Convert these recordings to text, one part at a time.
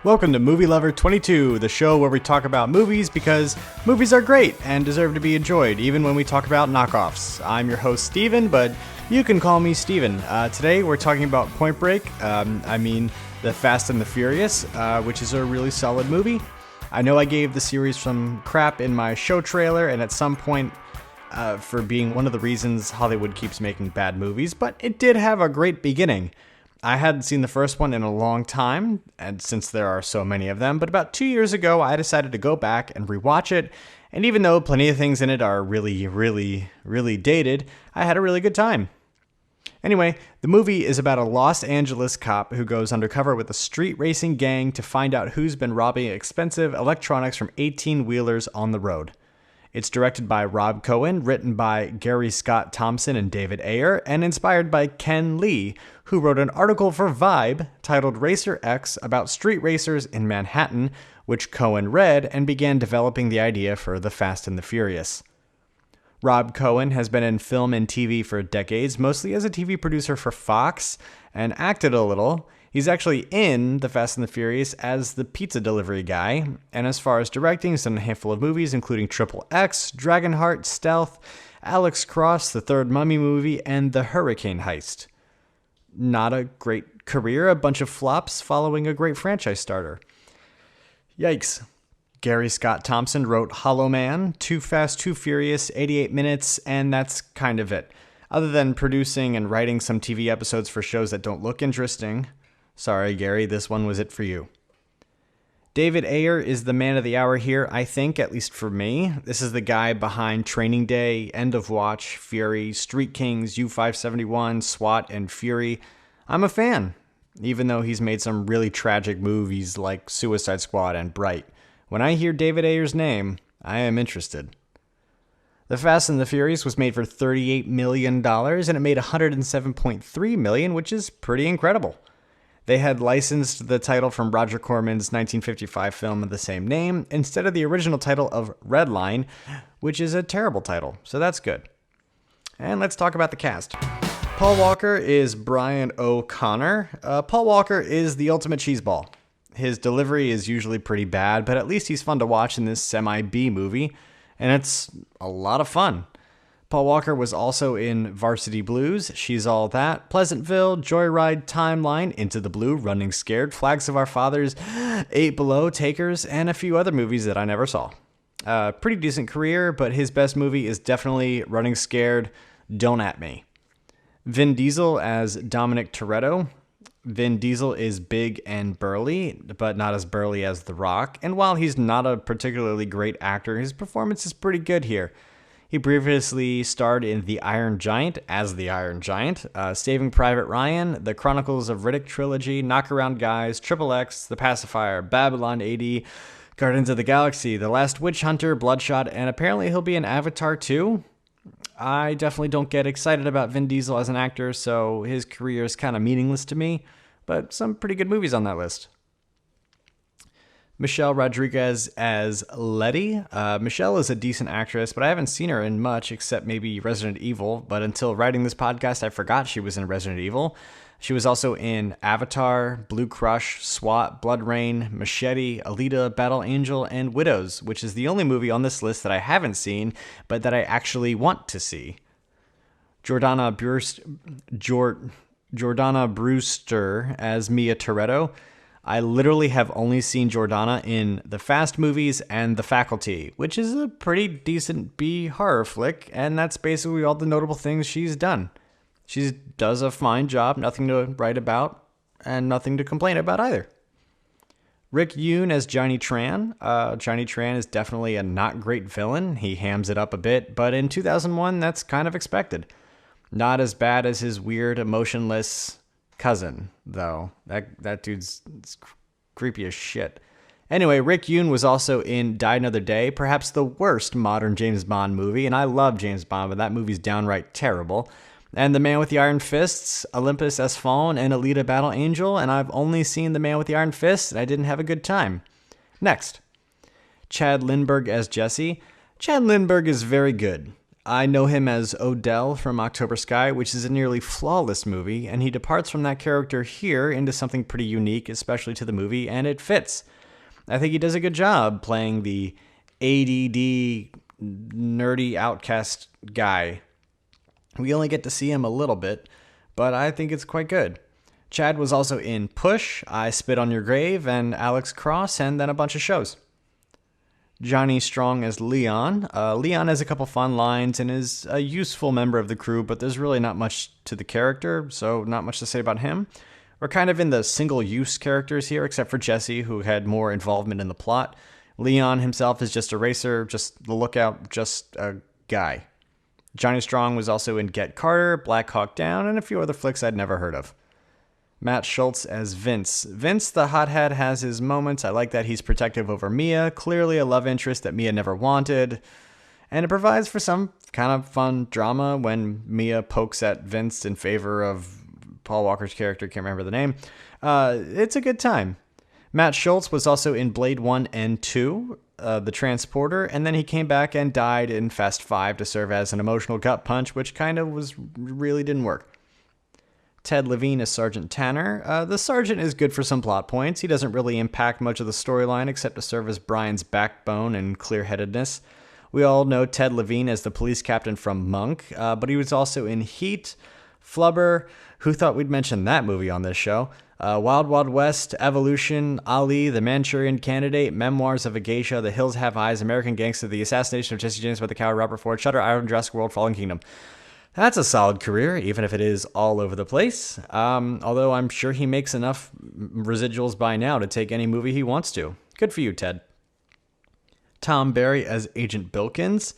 Welcome to Movielover22, the show where we talk about movies because movies are great and deserve to be enjoyed, even when we talk about knockoffs. I'm your host, Steven, but you can call me Steven. Today we're talking about Point Break, The Fast and the Furious, which is a really solid movie. I know I gave the series some crap in my show trailer, and at some point for being one of the reasons Hollywood keeps making bad movies, but it did have a great beginning. I hadn't seen the first one in a long time, and since there are so many of them, but about 2 years ago, I decided to go back and rewatch it, and even though plenty of things in it are really dated, I had a really good time. Anyway, the movie is about a Los Angeles cop who goes undercover with a street racing gang to find out who's been robbing expensive electronics from 18-wheelers on the road. It's directed by Rob Cohen, written by Gary Scott Thompson and David Ayer, and inspired by Ken Lee, who wrote an article for Vibe titled Racer X about street racers in Manhattan, which Cohen read and began developing the idea for The Fast and the Furious. Rob Cohen has been in film and TV for decades, mostly as a TV producer for Fox, and acted a little. He's actually in The Fast and the Furious as the pizza delivery guy, and as far as directing, he's done a handful of movies, including Triple X, Dragonheart, Stealth, Alex Cross, the third Mummy movie, and The Hurricane Heist. Not a great career, a bunch of flops following a great franchise starter. Yikes. Gary Scott Thompson wrote Hollow Man, Too Fast, Too Furious, 88 Minutes, and that's kind of it. Other than producing and writing some TV episodes for shows that don't look interesting. Sorry, Gary, this one was it for you. David Ayer is the man of the hour here, I think, at least for me. This is the guy behind Training Day, End of Watch, Fury, Street Kings, U-571, SWAT, and Fury. I'm a fan, even though he's made some really tragic movies like Suicide Squad and Bright. When I hear David Ayer's name, I am interested. The Fast and the Furious was made for $38 million, and it made $107.3 million, which is pretty incredible. They had licensed the title from Roger Corman's 1955 film of the same name instead of the original title of Redline, which is a terrible title, so that's good. And let's talk about the cast. Paul Walker is Brian O'Connor. Paul Walker is the ultimate cheeseball. His delivery is usually pretty bad, but at least he's fun to watch in this semi-B movie, and it's a lot of fun. Paul Walker was also in Varsity Blues, She's All That, Pleasantville, Joyride, Timeline, Into the Blue, Running Scared, Flags of Our Fathers, 8 Below, Takers, and a few other movies that I never saw. Pretty decent career, but his best movie is definitely Running Scared, Don't At Me. Vin Diesel as Dominic Toretto. Vin Diesel is big and burly, but not as burly as The Rock, and while he's not a particularly great actor, his performance is pretty good here. He previously starred in The Iron Giant as the Iron Giant, Saving Private Ryan, The Chronicles of Riddick Trilogy, Knockaround Guys, Triple X, The Pacifier, Babylon AD, Guardians of the Galaxy, The Last Witch Hunter, Bloodshot, and apparently he'll be in Avatar 2. I definitely don't get excited about Vin Diesel as an actor, so his career is kind of meaningless to me, but some pretty good movies on that list. Michelle Rodriguez as Letty. Michelle is a decent actress, but I haven't seen her in much except maybe Resident Evil. But until writing this podcast, I forgot she was in Resident Evil. She was also in Avatar, Blue Crush, SWAT, Blood Rain, Machete, Alita, Battle Angel, and Widows, which is the only movie on this list that I haven't seen, but that I actually want to see. Jordana Brewster as Mia Toretto. I literally have only seen Jordana in the Fast movies and The Faculty, which is a pretty decent B horror flick, and that's basically all the notable things she's done. She does a fine job, nothing to write about, and nothing to complain about either. Rick Yoon as Johnny Tran. Johnny Tran is definitely a not great villain. He hams it up a bit, but in 2001, that's kind of expected. Not as bad as his weird, emotionless cousin, though. That dude's creepy as shit. Anyway, Rick Yoon was also in Die Another Day, perhaps the worst modern James Bond movie, and I love James Bond, but that movie's downright terrible. And The Man with the Iron Fists, Olympus Has Fallen, and Alita Battle Angel, and I've only seen The Man with the Iron Fists, and I didn't have a good time. Next, Chad Lindbergh as Jesse. Chad Lindbergh is very good. I know him as Odell from October Sky, which is a nearly flawless movie, and he departs from that character here into something pretty unique, especially to the movie, and it fits. I think he does a good job playing the ADD, nerdy outcast guy. We only get to see him a little bit, but I think it's quite good. Chad was also in Push, I Spit on Your Grave, and Alex Cross, and then a bunch of shows. Johnny Strong as Leon. Leon has a couple fun lines and is a useful member of the crew, but there's really not much to the character, so not much to say about him. We're kind of in the single-use characters here, except for Jesse, who had more involvement in the plot. Leon himself is just a racer, just the lookout, just a guy. Johnny Strong was also in Get Carter, Black Hawk Down, and a few other flicks I'd never heard of. Matt Schultz as Vince. Vince, the hothead, has his moments. I like that he's protective over Mia, clearly a love interest that Mia never wanted. And it provides for some kind of fun drama when Mia pokes at Vince in favor of Paul Walker's character, can't remember the name. It's a good time. Matt Schultz was also in Blade 1 and 2, The Transporter, and then he came back and died in Fast 5 to serve as an emotional gut punch, which kind of really didn't work. Ted Levine as Sergeant Tanner. The sergeant is good for some plot points. He doesn't really impact much of the storyline except to serve as Brian's backbone and clear-headedness. We all know Ted Levine as the police captain from Monk, but he was also in Heat, Flubber, who thought we'd mention that movie on this show, Wild Wild West, Evolution, Ali, The Manchurian Candidate, Memoirs of a Geisha, The Hills Have Eyes, American Gangster, The Assassination of Jesse James by the Coward, Robert Ford, Shutter Island, Jurassic World, Fallen Kingdom. That's a solid career, even if it is all over the place. Although I'm sure he makes enough residuals by now to take any movie he wants to. Good for you, Ted. Tom Barry as Agent Bilkins.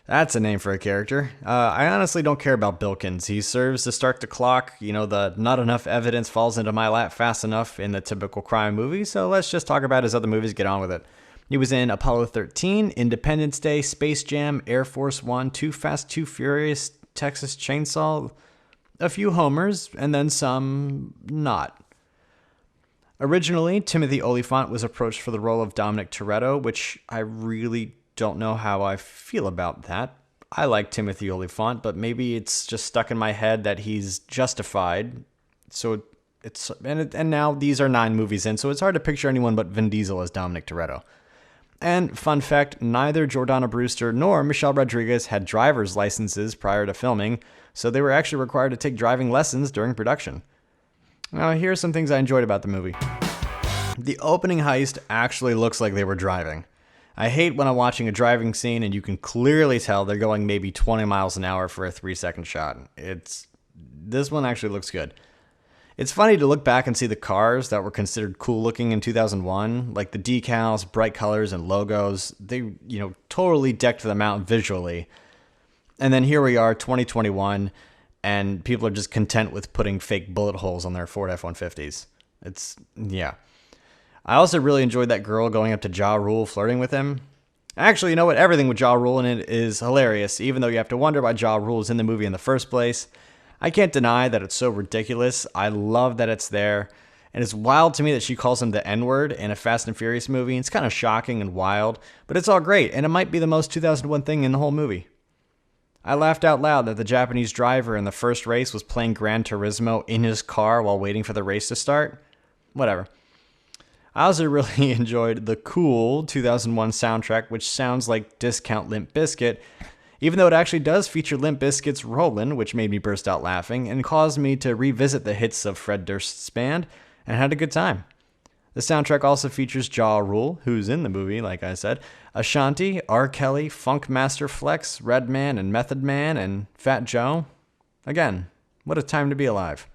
That's a name for a character. I honestly don't care about Bilkins. He serves to start the clock. The not enough evidence falls into my lap fast enough in the typical crime movie, so let's just talk about his other movies, get on with it. He was in Apollo 13, Independence Day, Space Jam, Air Force One, Too Fast, Too Furious, Texas Chainsaw, a few homers, and then some not. Originally, Timothy Olyphant was approached for the role of Dominic Toretto, which I really don't know how I feel about that. I like Timothy Olyphant, but maybe it's just stuck in my head that he's Justified. So and now these are 9 movies in, so it's hard to picture anyone but Vin Diesel as Dominic Toretto. And fun fact, neither Jordana Brewster nor Michelle Rodriguez had driver's licenses prior to filming, so they were actually required to take driving lessons during production. Now, here are some things I enjoyed about the movie. The opening heist actually looks like they were driving. I hate when I'm watching a driving scene and you can clearly tell they're going maybe 20 miles an hour for a 3-second shot. This one actually looks good. It's funny to look back and see the cars that were considered cool looking in 2001, like the decals, bright colors, and logos. They, totally decked them out visually. And then here we are, 2021, and people are just content with putting fake bullet holes on their Ford F-150s. Yeah. I also really enjoyed that girl going up to Ja Rule flirting with him. Actually, you know what? Everything with Ja Rule in it is hilarious, even though you have to wonder why Ja Rule is in the movie in the first place. I can't deny that it's so ridiculous. I love that it's there. And it's wild to me that she calls him the N-word in a Fast and Furious movie. It's kind of shocking and wild, but it's all great, and it might be the most 2001 thing in the whole movie. I laughed out loud that the Japanese driver in the first race was playing Gran Turismo in his car while waiting for the race to start. Whatever. I also really enjoyed the cool 2001 soundtrack, which sounds like discount Limp Bizkit, even though it actually does feature Limp Bizkit's Rollin', which made me burst out laughing and caused me to revisit the hits of Fred Durst's band and had a good time. The soundtrack also features Ja Rule, who's in the movie, like I said, Ashanti, R. Kelly, Funkmaster Flex, Redman, and Method Man, and Fat Joe. Again, what a time to be alive.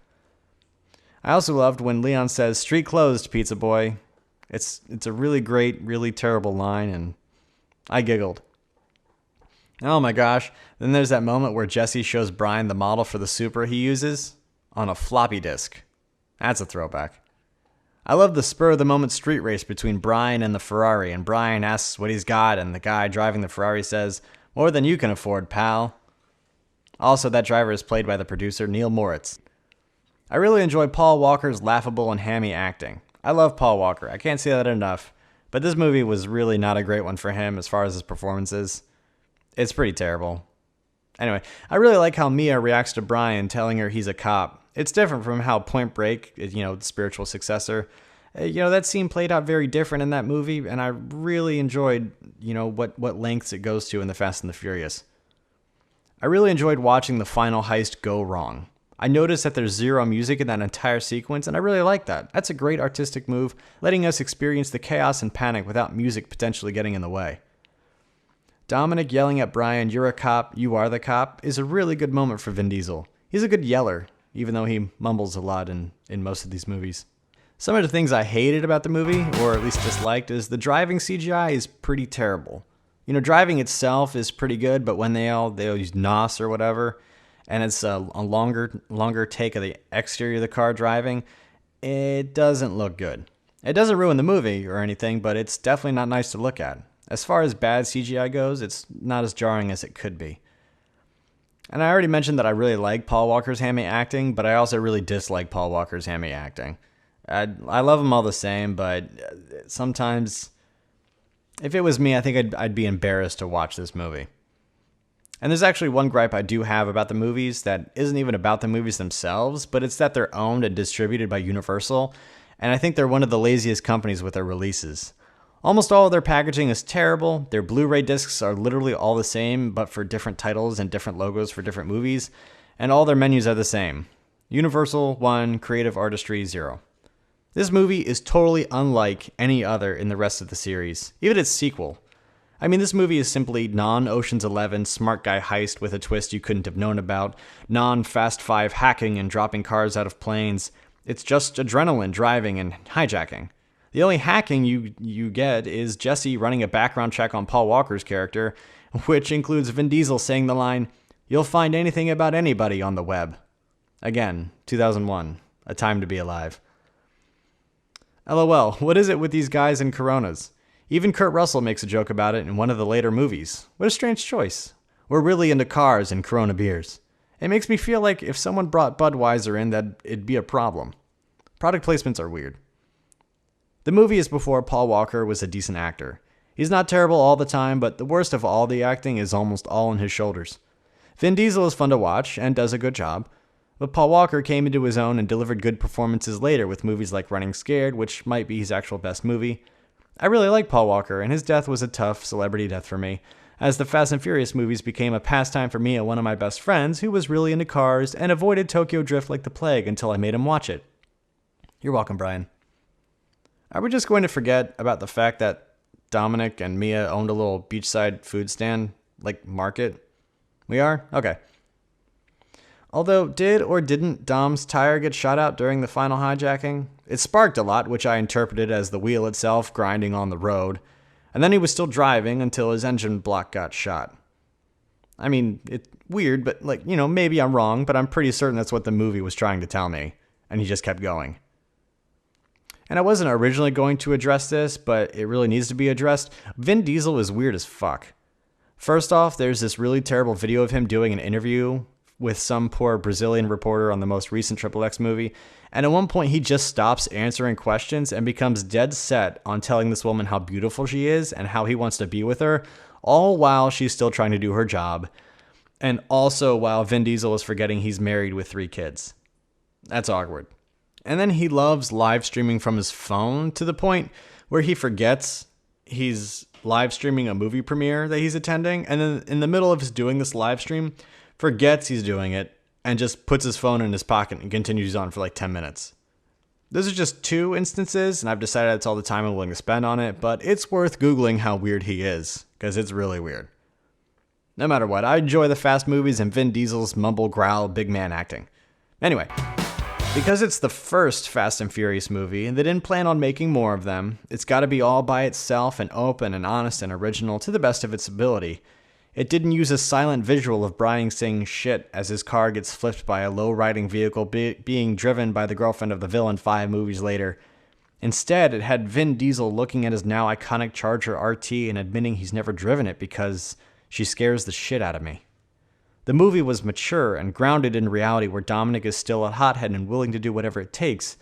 I also loved when Leon says, "Street closed, pizza boy." It's a really great, really terrible line, and I giggled. Oh my gosh, then there's that moment where Jesse shows Brian the model for the Supra he uses on a floppy disk. That's a throwback. I love the spur-of-the-moment street race between Brian and the Ferrari, and Brian asks what he's got, and the guy driving the Ferrari says, "More than you can afford, pal." Also, that driver is played by the producer Neil Moritz. I really enjoy Paul Walker's laughable and hammy acting. I love Paul Walker, I can't say that enough, but this movie was really not a great one for him as far as his performances. It's pretty terrible. Anyway, I really like how Mia reacts to Brian telling her he's a cop. It's different from how Point Break, the spiritual successor, that scene played out very different in that movie, and I really enjoyed, what lengths it goes to in The Fast and the Furious. I really enjoyed watching the final heist go wrong. I noticed that there's zero music in that entire sequence, and I really like that. That's a great artistic move, letting us experience the chaos and panic without music potentially getting in the way. Dominic yelling at Brian, "You're a cop, you are the cop," is a really good moment for Vin Diesel. He's a good yeller, even though he mumbles a lot in most of these movies. Some of the things I hated about the movie, or at least disliked, is the driving CGI is pretty terrible. Driving itself is pretty good, but when they all use NOS or whatever, and it's a longer take of the exterior of the car driving, it doesn't look good. It doesn't ruin the movie or anything, but it's definitely not nice to look at. As far as bad CGI goes, it's not as jarring as it could be. And I already mentioned that I really like Paul Walker's hammy acting, but I also really dislike Paul Walker's hammy acting. I love him all the same, but sometimes, if it was me, I think I'd be embarrassed to watch this movie. And there's actually one gripe I do have about the movies that isn't even about the movies themselves, but it's that they're owned and distributed by Universal, and I think they're one of the laziest companies with their releases. Almost all of their packaging is terrible. Their Blu-ray discs are literally all the same, but for different titles and different logos for different movies, and all their menus are the same. Universal 1, Creative Artistry 0. This movie is totally unlike any other in the rest of the series, even its sequel. I mean, this movie is simply non-Ocean's 11 smart guy heist with a twist you couldn't have known about, non-Fast 5 hacking and dropping cars out of planes. It's just adrenaline driving and hijacking. The only hacking you get is Jesse running a background check on Paul Walker's character, which includes Vin Diesel saying the line, "You'll find anything about anybody on the web." Again, 2001, a time to be alive. LOL, what is it with these guys in Coronas? Even Kurt Russell makes a joke about it in one of the later movies. What a strange choice. We're really into cars and Corona beers. It makes me feel like if someone brought Budweiser in, that it'd be a problem. Product placements are weird. The movie is before Paul Walker was a decent actor. He's not terrible all the time, but the worst of all the acting is almost all on his shoulders. Vin Diesel is fun to watch and does a good job, but Paul Walker came into his own and delivered good performances later with movies like Running Scared, which might be his actual best movie. I really like Paul Walker, and his death was a tough celebrity death for me, as the Fast and Furious movies became a pastime for me and one of my best friends who was really into cars and avoided Tokyo Drift like the plague until I made him watch it. You're welcome, Brian. Are we just going to forget about the fact that Dominic and Mia owned a little beachside food stand, like market? We are? Okay. Although, did or didn't Dom's tire get shot out during the final hijacking? It sparked a lot, which I interpreted as the wheel itself grinding on the road, and then he was still driving until his engine block got shot. I mean, it's weird, but maybe I'm wrong, but I'm pretty certain that's what the movie was trying to tell me, and he just kept going. And I wasn't originally going to address this, but it really needs to be addressed. Vin Diesel is weird as fuck. First off, there's this really terrible video of him doing an interview with some poor Brazilian reporter on the most recent XXX movie, and at one point he just stops answering questions and becomes dead set on telling this woman how beautiful she is and how he wants to be with her, all while she's still trying to do her job, and also while Vin Diesel is forgetting he's married with 3 kids. That's awkward. And then he loves live streaming from his phone to the point where he forgets he's live streaming a movie premiere that he's attending, and then in the middle of his doing this live stream, forgets he's doing it and just puts his phone in his pocket and continues on for like 10 minutes. Those are just 2 instances, and I've decided that's all the time I'm willing to spend on it, but it's worth Googling how weird he is, because it's really weird. No matter what, I enjoy the Fast movies and Vin Diesel's mumble growl big man acting. Anyway, because it's the first Fast and Furious movie and they didn't plan on making more of them, it's got to be all by itself and open and honest and original to the best of its ability. It didn't use a silent visual of Brian saying shit as his car gets flipped by a low-riding vehicle being driven by the girlfriend of the villain 5 movies later. Instead, it had Vin Diesel looking at his now iconic Charger RT and admitting he's never driven it because she scares the shit out of me. The movie was mature and grounded in reality where Dominic is still a hothead and willing to do whatever it takes,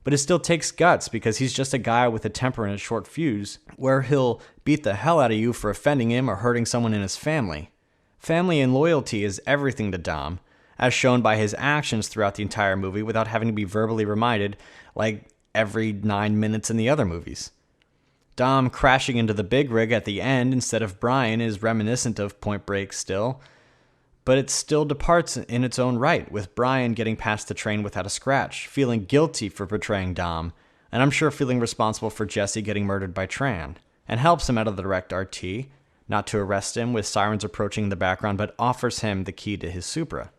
but it still takes guts because he's just a guy with a temper and a short fuse where he'll beat the hell out of you for offending him or hurting someone in his family. Family and loyalty is everything to Dom, as shown by his actions throughout the entire movie without having to be verbally reminded, like every 9 minutes in the other movies. Dom crashing into the big rig at the end instead of Brian is reminiscent of Point Break still, but it still departs in its own right, with Brian getting past the train without a scratch, feeling guilty for betraying Dom, and I'm sure feeling responsible for Jesse getting murdered by Tran, and helps him out of the direct RT, not to arrest him with sirens approaching in the background, but offers him the key to his Supra.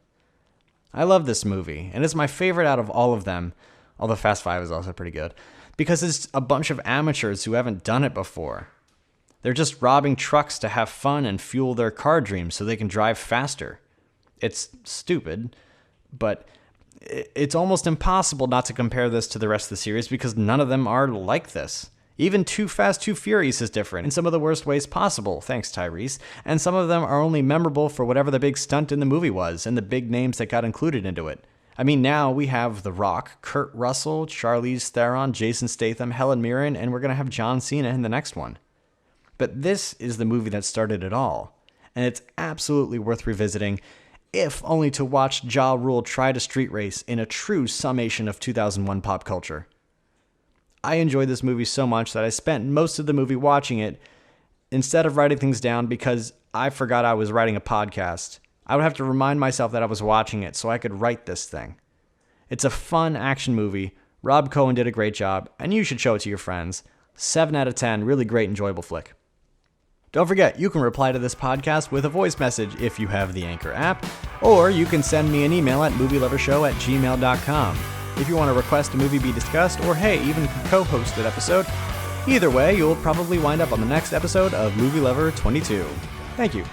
I love this movie, and it's my favorite out of all of them, although Fast 5 is also pretty good, because it's a bunch of amateurs who haven't done it before. They're just robbing trucks to have fun and fuel their car dreams so they can drive faster. It's stupid, but it's almost impossible not to compare this to the rest of the series because none of them are like this. Even Too Fast, Too Furious is different in some of the worst ways possible, thanks Tyrese, and some of them are only memorable for whatever the big stunt in the movie was and the big names that got included into it. I mean, now we have The Rock, Kurt Russell, Charlize Theron, Jason Statham, Helen Mirren, and we're going to have John Cena in the next one. But this is the movie that started it all, and it's absolutely worth revisiting, if only to watch Ja Rule try to street race in a true summation of 2001 pop culture. I enjoyed this movie so much that I spent most of the movie watching it instead of writing things down because I forgot I was writing a podcast. I would have to remind myself that I was watching it so I could write this thing. It's a fun action movie. Rob Cohen did a great job, and you should show it to your friends. 7 out of 10, really great, enjoyable flick. Don't forget, you can reply to this podcast with a voice message if you have the Anchor app, or you can send me an email at movielovershow@gmail.com if you want to request a movie be discussed, or hey, even co-host an episode. Either way, you'll probably wind up on the next episode of Movie Lover 22. Thank you.